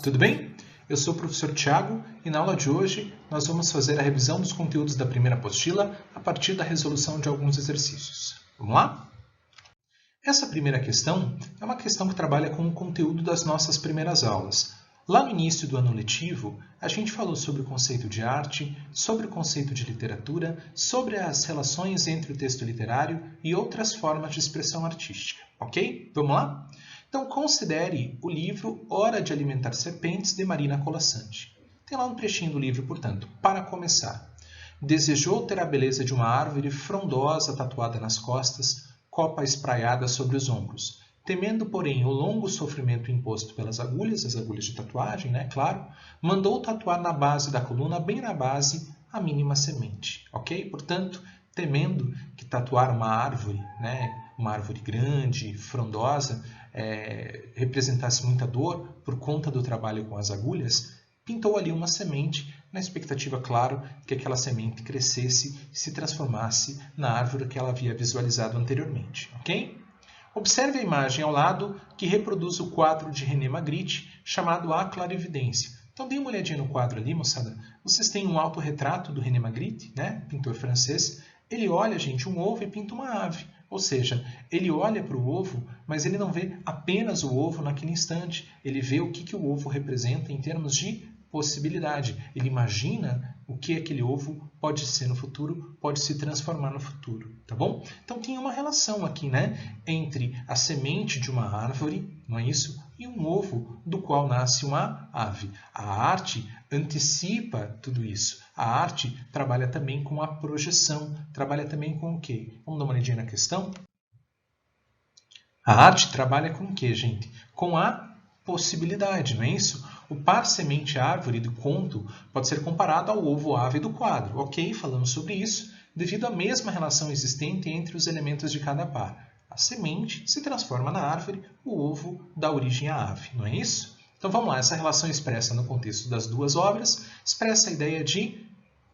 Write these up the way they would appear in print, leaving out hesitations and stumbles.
tudo bem? Eu sou o professor Tiago e na aula de hoje nós vamos fazer a revisão dos conteúdos da primeira apostila a partir da resolução de alguns exercícios. Vamos lá? Essa primeira questão é uma questão que trabalha com o conteúdo das nossas primeiras aulas. Lá no início do ano letivo, a gente falou sobre o conceito de arte, sobre o conceito de literatura, sobre as relações entre o texto literário e outras formas de expressão artística, ok? Vamos lá? Então, considere o livro Hora de Alimentar Serpentes, de Marina Colasanti. Tem lá um trechinho do livro, portanto, para começar. Desejou ter a beleza de uma árvore frondosa tatuada nas costas, copa espraiada sobre os ombros. Temendo, porém, o longo sofrimento imposto pelas agulhas, as agulhas de tatuagem, né, claro, mandou tatuar na base da coluna, bem na base, a mínima semente, ok? Portanto, temendo que tatuar uma árvore, né, uma árvore grande, frondosa, representasse muita dor por conta do trabalho com as agulhas, pintou ali uma semente, na expectativa, claro, que aquela semente crescesse e se transformasse na árvore que ela havia visualizado anteriormente, ok? Observe a imagem ao lado que reproduz o quadro de René Magritte, chamado A Clarividência. Então, dê uma olhadinha no quadro ali, moçada. Vocês têm um autorretrato do René Magritte, né? Pintor francês. Ele olha, gente, um ovo e pinta uma ave. Ou seja, ele olha para o ovo, mas ele não vê apenas o ovo naquele instante. Ele vê o que o ovo representa em termos de possibilidade. Ele imagina o que aquele ovo pode ser no futuro, pode se transformar no futuro, tá bom? Então tem uma relação aqui, né, entre a semente de uma árvore, não é isso? E um ovo do qual nasce uma ave. A arte antecipa tudo isso. A arte trabalha também com a projeção, trabalha também com o quê? Vamos dar uma olhadinha na questão? A arte trabalha com o quê, gente? Com a possibilidade, não é isso? O par semente-árvore do conto pode ser comparado ao ovo-ave do quadro. Ok, falamos sobre isso, devido à mesma relação existente entre os elementos de cada par. A semente se transforma na árvore, o ovo dá origem à ave, não é isso? Então vamos lá, essa relação expressa no contexto das duas obras, expressa a ideia de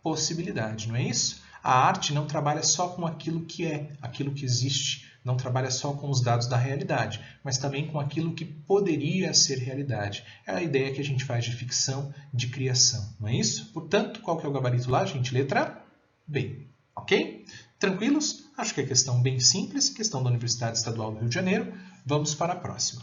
possibilidade, não é isso? A arte não trabalha só com aquilo que é, aquilo que existe, não trabalha só com os dados da realidade, mas também com aquilo que poderia ser realidade. É a ideia que a gente faz de ficção, de criação, não é isso? Portanto, qual que é o gabarito lá, gente? Letra B, ok? Tranquilos? Acho que é questão bem simples, questão da Universidade Estadual do Rio de Janeiro. Vamos para a próxima.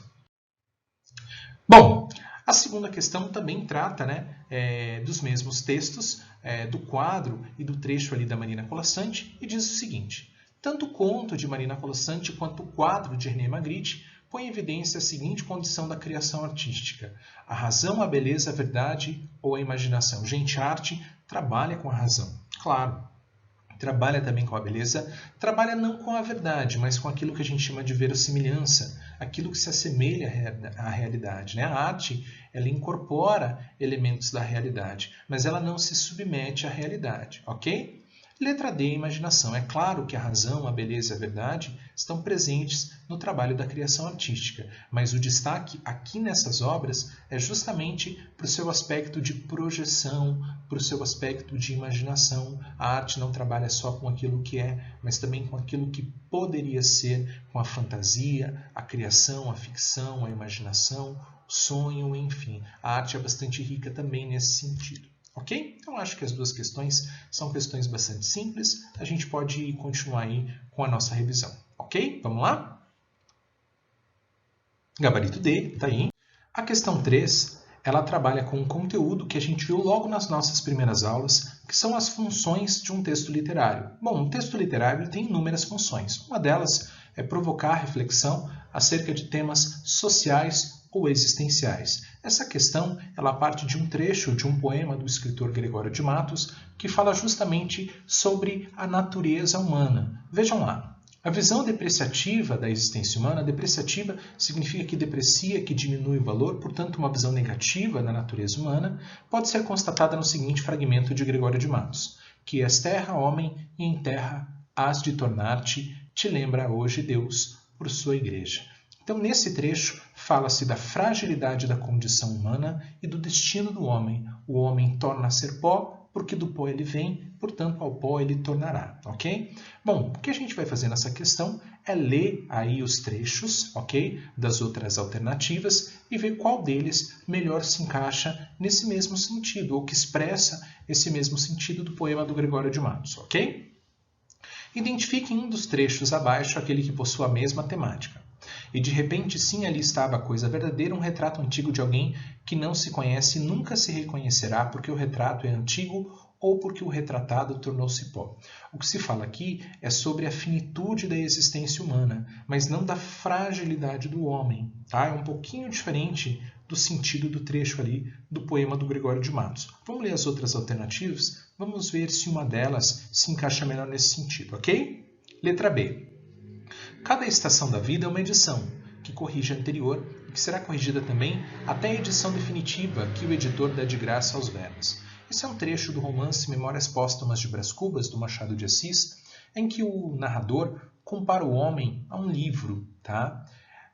Bom, a segunda questão também trata, né, dos mesmos textos, do quadro e do trecho ali da Marina Colasanti, e diz o seguinte: tanto o conto de Marina Colasanti quanto o quadro de René Magritte põem em evidência a seguinte condição da criação artística: a razão, a beleza, a verdade ou a imaginação. Gente, a arte trabalha com a razão, claro. Trabalha também com a beleza, trabalha não com a verdade, mas com aquilo que a gente chama de verossimilhança, aquilo que se assemelha à realidade, né? A arte, ela incorpora elementos da realidade, mas ela não se submete à realidade, ok? Letra D, imaginação. É claro que a razão, a beleza e a verdade estão presentes no trabalho da criação artística, mas o destaque aqui nessas obras é justamente para o seu aspecto de projeção, para o seu aspecto de imaginação. A arte não trabalha só com aquilo que é, mas também com aquilo que poderia ser, com a fantasia, a criação, a ficção, a imaginação, o sonho, enfim. A arte é bastante rica também nesse sentido. Ok? Então, acho que as duas questões são questões bastante simples. A gente pode continuar aí com a nossa revisão. Ok? Vamos lá? Gabarito D, está aí. A questão 3, ela trabalha com um conteúdo que a gente viu logo nas nossas primeiras aulas, que são as funções de um texto literário. Bom, um texto literário tem inúmeras funções. Uma delas é provocar reflexão acerca de temas sociais ou existenciais. Essa questão ela parte de um trecho de um poema do escritor Gregório de Matos que fala justamente sobre a natureza humana. Vejam lá. A visão depreciativa da existência humana, depreciativa significa que deprecia, que diminui o valor, portanto uma visão negativa da natureza humana, pode ser constatada no seguinte fragmento de Gregório de Matos: que és terra, homem, e em terra hás de tornar-te, te lembra hoje Deus por sua igreja. Então, nesse trecho, fala-se da fragilidade da condição humana e do destino do homem. O homem torna a ser pó, porque do pó ele vem, portanto, ao pó ele tornará, ok? Bom, o que a gente vai fazer nessa questão é ler aí os trechos, ok? Das outras alternativas e ver qual deles melhor se encaixa nesse mesmo sentido, ou que expressa esse mesmo sentido do poema do Gregório de Matos, ok? Identifique em um dos trechos abaixo aquele que possua a mesma temática. E de repente, sim, ali estava a coisa verdadeira, um retrato antigo de alguém que não se conhece e nunca se reconhecerá porque o retrato é antigo ou porque o retratado tornou-se pó. O que se fala aqui é sobre a finitude da existência humana, mas não da fragilidade do homem. Tá? É um pouquinho diferente do sentido do trecho ali do poema do Gregório de Matos. Vamos ler as outras alternativas? Vamos ver se uma delas se encaixa melhor nesse sentido, ok? Letra B. Cada estação da vida é uma edição, que corrige a anterior e que será corrigida também até a edição definitiva que o editor dá de graça aos versos. Esse é um trecho do romance Memórias Póstumas de Brás Cubas, do Machado de Assis, em que o narrador compara o homem a um livro. Tá?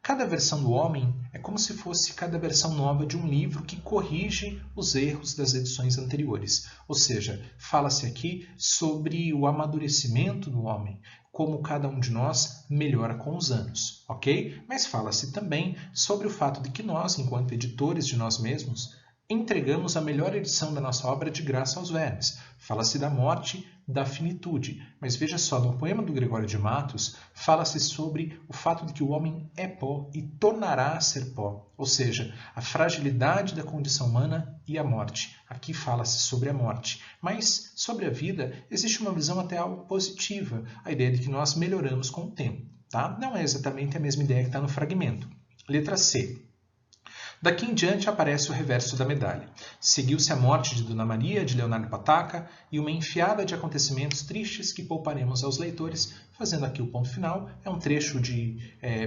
Cada versão do homem é como se fosse cada versão nova de um livro que corrige os erros das edições anteriores. Ou seja, fala-se aqui sobre o amadurecimento do homem, como cada um de nós melhora com os anos, ok? Mas fala-se também sobre o fato de que nós, enquanto editores de nós mesmos, entregamos a melhor edição da nossa obra de graça aos vermes. Fala-se da morte, da finitude. Mas veja só, no poema do Gregório de Matos, fala-se sobre o fato de que o homem é pó e tornará a ser pó. Ou seja, a fragilidade da condição humana e a morte. Aqui fala-se sobre a morte. Mas sobre a vida, existe uma visão até algo positiva. A ideia de que nós melhoramos com o tempo. Tá? Não é exatamente a mesma ideia que está no fragmento. Letra C. Daqui em diante aparece o reverso da medalha. Seguiu-se a morte de Dona Maria, de Leonardo Pataca, e uma enfiada de acontecimentos tristes que pouparemos aos leitores. Fazendo aqui o ponto final, é um trecho de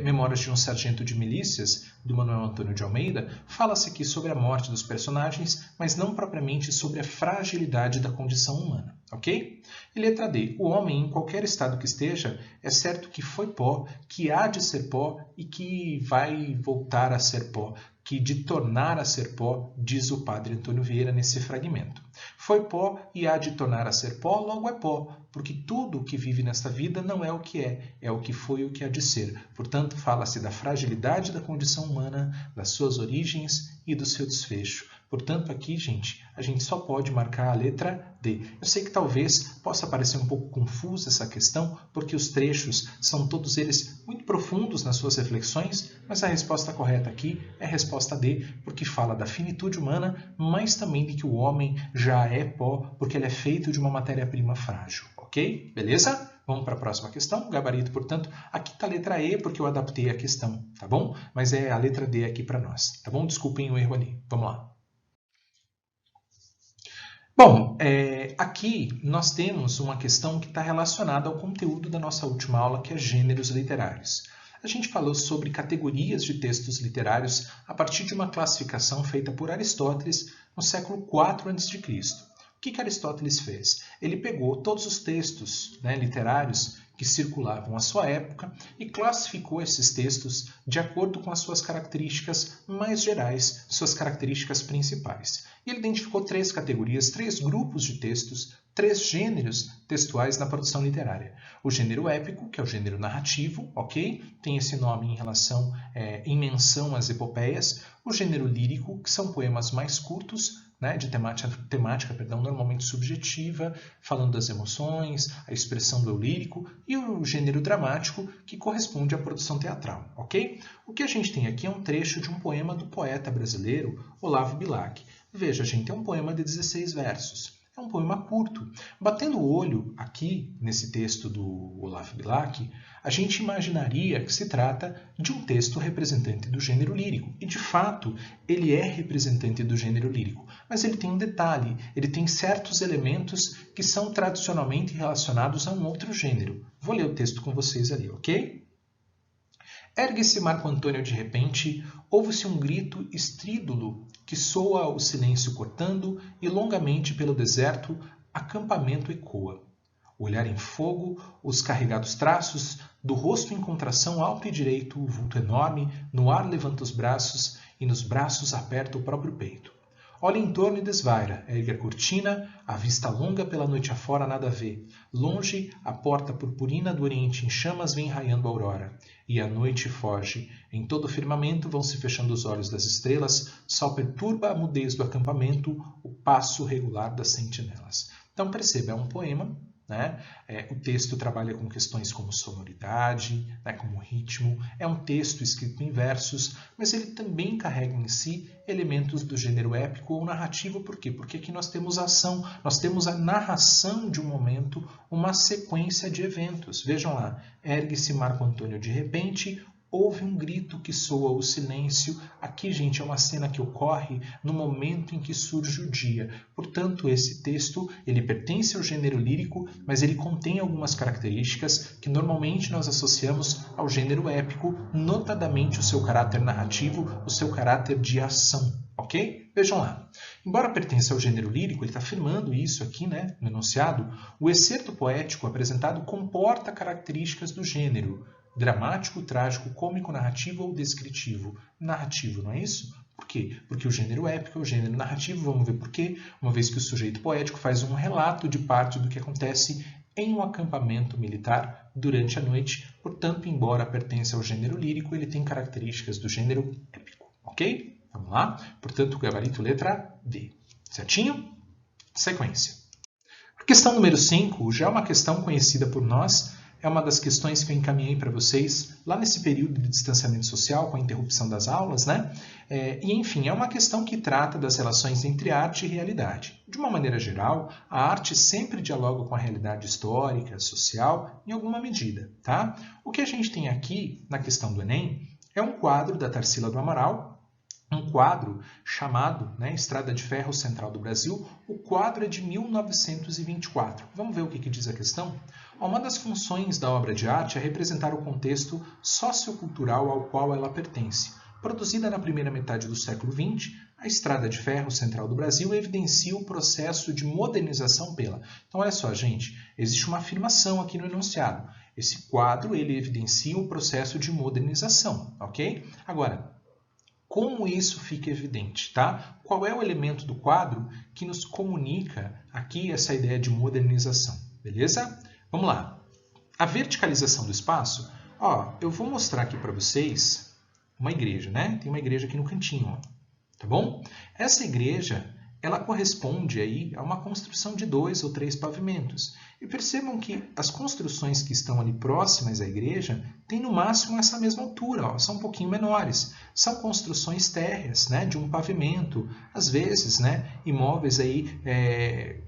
Memórias de um Sargento de Milícias, do Manuel Antônio de Almeida. Fala-se aqui sobre a morte dos personagens, mas não propriamente sobre a fragilidade da condição humana. Ok? E letra D. O homem, em qualquer estado que esteja, é certo que foi pó, que há de ser pó e que vai voltar a ser pó, que de tornar a ser pó, diz o padre Antônio Vieira nesse fragmento. Foi pó e há de tornar a ser pó, logo é pó, porque tudo o que vive nesta vida não é o que é o que foi e o que há de ser. Portanto, fala-se da fragilidade da condição humana, das suas origens e do seu desfecho. Portanto, aqui, gente, a gente só pode marcar a letra D. Eu sei que talvez possa parecer um pouco confusa essa questão, porque os trechos são todos eles muito profundos nas suas reflexões, mas a resposta correta aqui é a resposta D, porque fala da finitude humana, mas também de que o homem já é pó, porque ele é feito de uma matéria-prima frágil. Ok? Beleza? Vamos para a próxima questão. Gabarito, portanto, aqui está a letra E, porque eu adaptei a questão, tá bom? Mas é a letra D aqui para nós, tá bom? Desculpem o erro ali. Vamos lá. Bom, aqui nós temos uma questão que está relacionada ao conteúdo da nossa última aula, que é gêneros literários. A gente falou sobre categorias de textos literários a partir de uma classificação feita por Aristóteles no século IV a.C. O que Aristóteles fez? Ele pegou todos os textos literários que circulavam à sua época e classificou esses textos de acordo com as suas características mais gerais, suas características principais. E ele identificou 3 categorias, 3 grupos de textos, 3 gêneros textuais na produção literária. O gênero épico, que é o gênero narrativo, ok? Tem esse nome em relação, em menção às epopeias. O gênero lírico, que são poemas mais curtos, de temática normalmente subjetiva, falando das emoções, a expressão do eu lírico, e o gênero dramático, que corresponde à produção teatral, ok? O que a gente tem aqui é um trecho de um poema do poeta brasileiro Olavo Bilac. Veja, gente, é um poema de 16 versos. É um poema curto. Batendo o olho aqui nesse texto do Olavo Bilac, a gente imaginaria que se trata de um texto representante do gênero lírico. E, de fato, ele é representante do gênero lírico. Mas ele tem um detalhe, ele tem certos elementos que são tradicionalmente relacionados a um outro gênero. Vou ler o texto com vocês ali, ok? Ergue-se Marco Antônio de repente, ouve-se um grito estrídulo que soa o silêncio cortando e longamente pelo deserto acampamento ecoa. O olhar em fogo, os carregados traços, do rosto em contração alto e direito, o vulto enorme, no ar levanta os braços e nos braços aperta o próprio peito. Olha em torno e desvaira, ergue a cortina, a vista longa pela noite afora nada vê. Longe, a porta purpurina do oriente em chamas vem raiando a aurora. E a noite foge. Em todo o firmamento vão se fechando os olhos das estrelas, só perturba a mudez do acampamento, o passo regular das sentinelas. Então perceba, é um poema, né? O texto trabalha com questões como sonoridade, né? Como ritmo, é um texto escrito em versos, mas ele também carrega em si elementos do gênero épico ou narrativo. Por quê? Porque aqui nós temos a ação, nós temos a narração de um momento, uma sequência de eventos. Vejam lá, ergue-se Marco Antônio de repente, houve um grito que soa o silêncio. Aqui, gente, é uma cena que ocorre no momento em que surge o dia. Portanto, esse texto, ele pertence ao gênero lírico, mas ele contém algumas características que normalmente nós associamos ao gênero épico, notadamente o seu caráter narrativo, o seu caráter de ação. Ok? Vejam lá. Embora pertença ao gênero lírico, ele está afirmando isso aqui, né, no enunciado, o excerto poético apresentado comporta características do gênero dramático, trágico, cômico, narrativo ou descritivo. Narrativo, não é isso? Por quê? Porque o gênero épico é o gênero narrativo. Vamos ver por quê. Uma vez que o sujeito poético faz um relato de parte do que acontece em um acampamento militar durante a noite. Portanto, embora pertença ao gênero lírico, ele tem características do gênero épico. Ok? Vamos lá? Portanto, gabarito letra D. Certinho? Sequência. A questão número 5 já é uma questão conhecida por nós. É uma das questões que eu encaminhei para vocês lá nesse período de distanciamento social, com a interrupção das aulas, né? E, enfim, é uma questão que trata das relações entre arte e realidade. De uma maneira geral, a arte sempre dialoga com a realidade histórica, social, em alguma medida, tá? O que a gente tem aqui, na questão do Enem, é um quadro da Tarsila do Amaral, um quadro chamado, né, Estrada de Ferro Central do Brasil. O quadro é de 1924. Vamos ver o que diz a questão? Uma das funções da obra de arte é representar o contexto sociocultural ao qual ela pertence. Produzida na primeira metade do século XX, a Estrada de Ferro Central do Brasil evidencia o processo de modernização pela... Então, olha só, gente, existe uma afirmação aqui no enunciado. Esse quadro, ele evidencia o processo de modernização, ok? Agora, como isso fica evidente, tá? Qual é o elemento do quadro que nos comunica aqui essa ideia de modernização, beleza? Vamos lá. A verticalização do espaço, eu vou mostrar aqui para vocês uma igreja, né? Tem uma igreja aqui no cantinho, ó, tá bom? Essa igreja, ela corresponde aí a uma construção de 2 ou 3 pavimentos. E percebam que as construções que estão ali próximas à igreja têm no máximo essa mesma altura, ó, são um pouquinho menores. São construções térreas, né, de um pavimento, às vezes, né, imóveis aí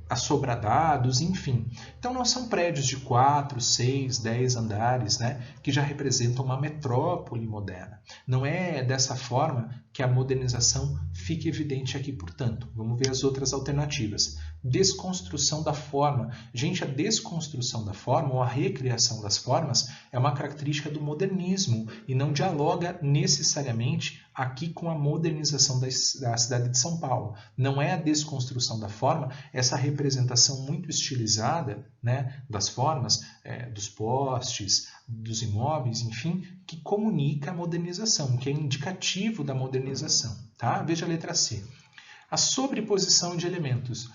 assobradados, enfim. Então não são prédios de 4, 6, 10 andares, né, que já representam uma metrópole moderna. Não é dessa forma que a modernização fica evidente aqui, portanto. Vamos ver as outras alternativas. Desconstrução da forma. Gente, a desconstrução da forma ou a recriação das formas é uma característica do modernismo e não dialoga necessariamente aqui com a modernização da cidade de São Paulo. Não é a desconstrução da forma, essa representação muito estilizada, né, das formas, dos postes, dos imóveis, enfim, que comunica a modernização, que é indicativo da modernização. Tá? Veja a letra C. A sobreposição de elementos.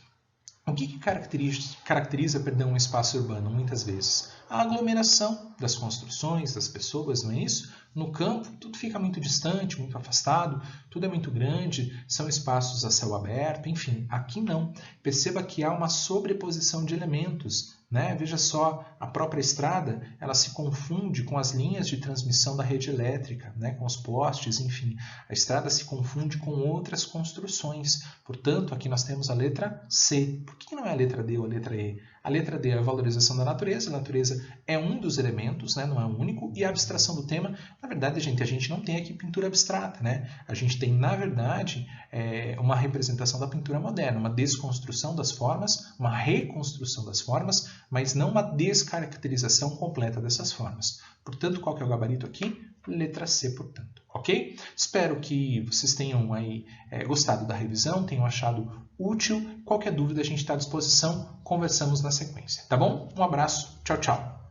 O que caracteriza um espaço urbano, muitas vezes? A aglomeração das construções, das pessoas, não é isso? No campo, tudo fica muito distante, muito afastado, tudo é muito grande, são espaços a céu aberto, enfim. Aqui não. Perceba que há uma sobreposição de elementos, né? Veja só, a própria estrada, ela se confunde com as linhas de transmissão da rede elétrica, né? Com os postes, enfim. A estrada se confunde com outras construções. Portanto, aqui nós temos a letra C. Por que não é a letra D ou a letra E? A letra D é a valorização da natureza. A natureza é um dos elementos, né? Não é o único. E a abstração do tema, na verdade, gente, a gente não tem aqui pintura abstrata, né? A gente tem, na verdade, uma representação da pintura moderna, uma desconstrução das formas, uma reconstrução das formas, mas não uma descaracterização completa dessas formas. Portanto, qual que é o gabarito aqui? Letra C, portanto. Ok? Espero que vocês tenham aí gostado da revisão, tenham achado útil. Qualquer dúvida, a gente está à disposição. Conversamos na sequência. Tá bom? Um abraço. Tchau, tchau.